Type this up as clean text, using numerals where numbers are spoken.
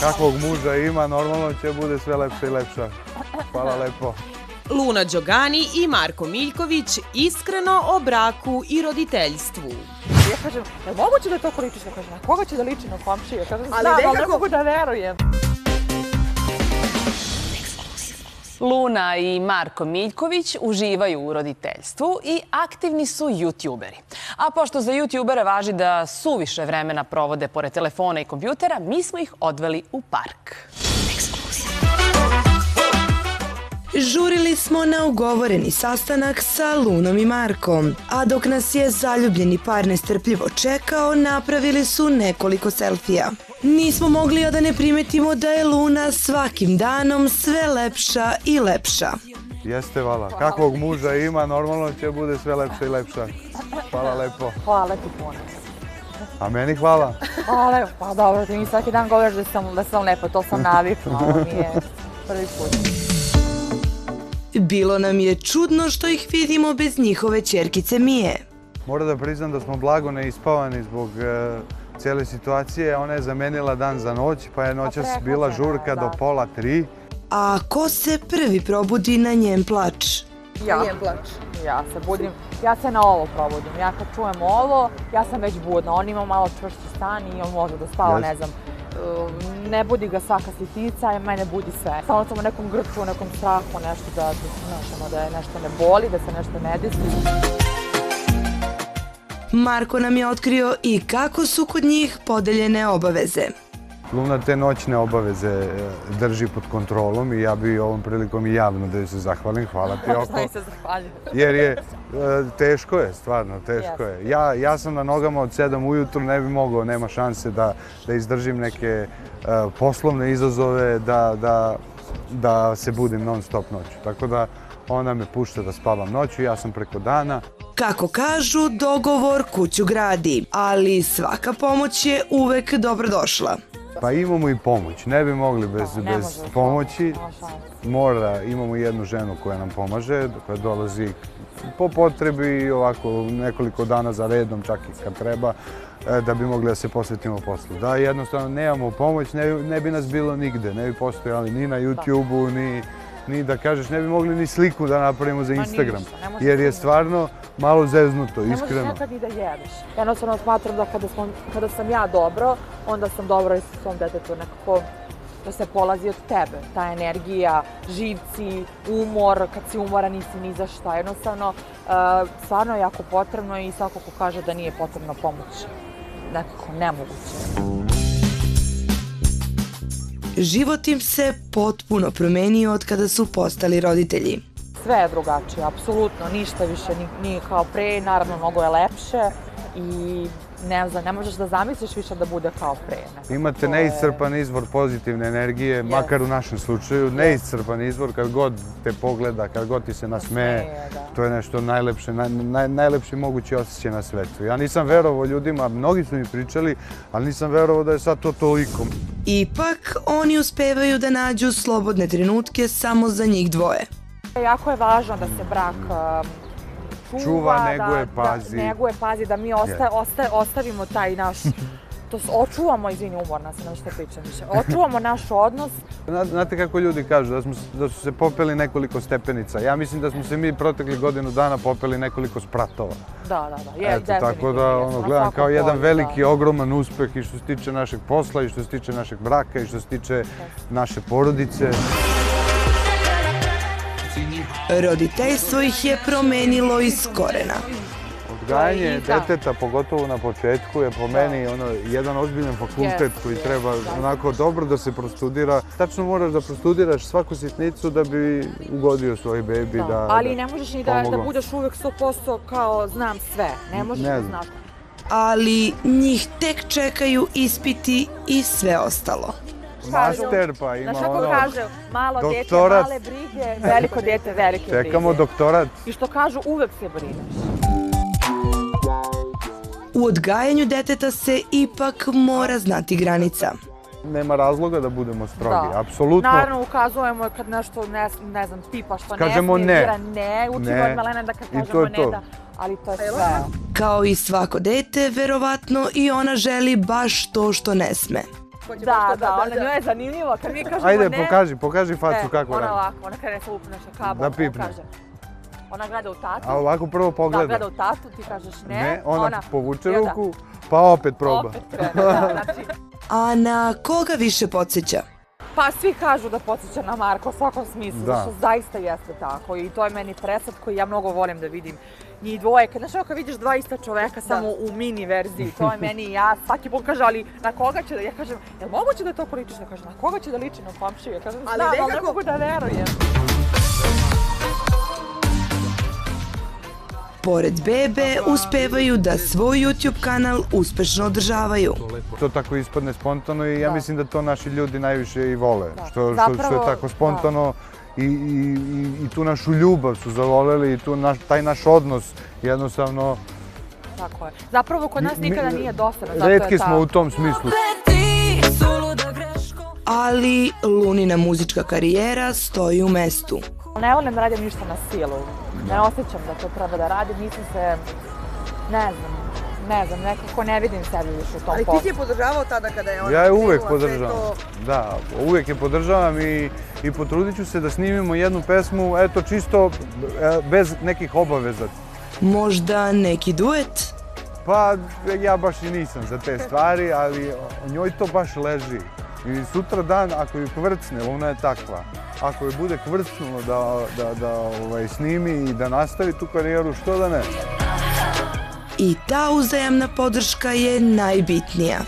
Kakvog muža ima, normalno će bude sve lepša i lepša. Hvala lepo. Luna Đogani i Marko Miljković iskreno o braku i roditeljstvu. Ja kažem, je li moguće da to ličiš? Ja kažem, a koga će da liči na komšiju? Kažem, ali ne mogu da verujem. Luna i Marko Miljković uživaju u roditeljstvu i aktivni su youtuberi. A pošto za youtubere važi da suviše vremena provode pored telefona i kompjutera, mi smo ih odveli u park. Žurili smo na ugovoreni sastanak sa Lunom i Markom, a dok nas je zaljubljeni par nestrpljivo čekao, napravili su nekoliko selfija. Nismo mogli a da ne primetimo da je Luna svakim danom sve lepša i lepša. Jeste, vala. Kakvog muža ima, normalno će bude sve lepša i lepša. Hvala lepo. Hvala ti puno. A meni hvala. Hvala, pa dobro, ti mi svaki dan govoriš da sam lepa, to sam navikla, ovo mi je prvi put. Bilo nam je čudno što ih vidimo bez njihove ćerkice Mije. Moram da priznam da smo blago neispavani zbog cijele situacije. Ona je zamenila dan za noć, pa je noćas bila žurka do 2:30. A ko se prvi probudi na njen plač? Ja. Ja se budim, ja se na ovo probudim. Ja kad čujem ovo, ja sam već budna. On ima malo čvršći stan i on može da spava, ne znam. Ne budi ga svaka sitnica, a mene budi sve. Samo sam u nekom grču, u nekom strahu, nešto da je nešto ne boli, da se nešto ne desi. Marko nam je otkrio i kako su kod njih podeljene obaveze. Luna te noćne obaveze drži pod kontrolom i ja bi ovom prilikom i javno da joj se zahvalim. Hvala ti oko. Šta mi se zahvaljujem? Jer je, teško je, stvarno, teško je. Ja sam na nogama od 7 ujutru, ne bi mogao, nema šanse da izdržim neke poslovne izazove, da se budim non stop noću. Tako da ona me pušta da spavam noću, ja sam preko dana. Kako kažu, dogovor kuću gradi, ali svaka pomoć je uvek dobrodošla. Pa imamo i pomoć, ne bi mogli bez pomoći. Imamo jednu ženu koja nam pomaže, koja dolazi po potrebi ovako nekoliko dana za redom, čak i kad treba, da bi mogli da se posvetimo poslu. Da, jednostavno nemamo pomoć, ne bi nas bilo nigde, ne bi postojali ni na YouTube-u, ni da kažeš, ne bi mogli ni sliku da napravimo za Instagram, jer je stvarno malo zeznuto, iskreno. Ne možeš nekad i da jedeš. Jednostavno smatram da kada sam ja dobro, onda sam dobro i sa svom detetu nekako da se polazi od tebe. Ta energija, živci, umor, kad si umoran nisi ni za šta. Jednostavno, stvarno je jako potrebno i svako ko kaže da nije potrebna pomoć, nekako nemoguće. Život im se potpuno promenio od kada su postali roditelji. Sve je drugačije, apsolutno, ništa više nije kao pre, naravno mnogo je lepše i ne možeš da zamisliš više da bude kao pre. Imate neiscrpan izvor pozitivne energije, makar u našem slučaju, neiscrpan izvor kad god te pogleda, kad god ti se nasmeje, to je nešto najlepše, najlepši mogući osjećaj na svetu. Ja nisam verovao ljudima, mnogi su mi pričali, ali nisam verovao da je sad to toliko. Ipak, oni uspevaju da nađu slobodne trenutke samo za njih dvoje. Jako je važno da se brak čuva, neguje, pazi, da mi ostavimo taj naš, očuvamo, izvini, umorna sam, nešto pričam više, očuvamo naš odnos. Znate kako ljudi kažu, da su se popeli nekoliko stepenica. Ja mislim da smo se mi protekli godinu dana popeli nekoliko spratova. Da, definitivno. Tako da gledam kao jedan veliki, ogroman uspeh i što se tiče našeg posla, i što se tiče našeg braka, i što se tiče naše porodice. Roditeljstvo ih je promenilo iz korena. Odgajanje deteta, pogotovo na početku, je po meni jedan ozbiljan fakultet koji treba onako dobro da se prostudira. Tačno moraš da prostudiraš svaku sitnicu da bi ugodio svoj bebi. Ali ne možeš ni da budeš uvek 100% kao znam sve. Ne možeš da znaš. Ali njih tek čekaju ispiti i sve ostalo. Master, pa ima znaš kako kaže, malo dete, male brige, veliko dete, velike brige. Čekamo doktorat. I što kažu, uvek se brineš. U odgajanju deteta se ipak mora znati granica. Nema razloga da budemo strogi, apsolutno. Naravno, ukazujemo kad nešto, ne znam, tipa što ne smije, ne, učimo od Malena da kad kažemo ne da, ali to je sve. Kao i svako dete, verovatno i ona želi baš to što ne sme. ko će baš Da, to da, ona njoj je zanimljivo, kad mi kažemo Ajde, ne... pokaži facu kako Ona radi. ovako, ona krene sa lupu nešto kabom, Da pipne. kaže. Ona gleda u tatu. A ovako prvo Da, pogleda. gleda u tatu, ti kažeš ne. Ne, ona povuče i onda ruku, pa opet proba. Opet krene, da, znači... A na koga više podsjeća? Pa svi kažu da podsjeća na Marka u svakom smislu, Da. što zaista jeste tako i to je meni presad koji ja mnogo volim da vidim njih dvoje. Znaš, kad vidiš dva ista čoveka samo u mini verziji, to je meni, ja svaki put kaže, ali na koga će da, ja kažem, jel moguće da to ličiš? Ja kažem, na koga će da liči na komšiju? Ja kažem, znam, ali ne mogu da verujem. Pored bebe, uspevaju da svoj YouTube kanal uspešno održavaju. To tako ispadne spontano i ja mislim da to naši ljudi najviše i vole. Što je tako spontano i tu našu ljubav su zavoleli i taj naš odnos jednostavno... Tako je. Zapravo kod nas nikada nije dosadno. Retki smo u tom smislu. Ali Lunina muzička karijera stoji u mestu. Ne volim da radim ništa na silu. Ne osjećam da to treba da radim, nisam se, ne znam, nekako ne vidim sebi više u tom poslu. Ali ti si je podržavao tada kada je ona... Ja je uvek podržavam. Da, uvek je podržavam i potrudit ću se da snimimo jednu pesmu, eto čisto bez nekih obaveza. Možda neki duet? Pa ja baš i nisam za te stvari, ali njoj to baš leži. I sutra dan, ako ju kvrcne, ona je takva, ako ju bude kvrcnulo da snimi i da nastavi tu karijeru, što da ne? I ta uzajamna podrška je najbitnija.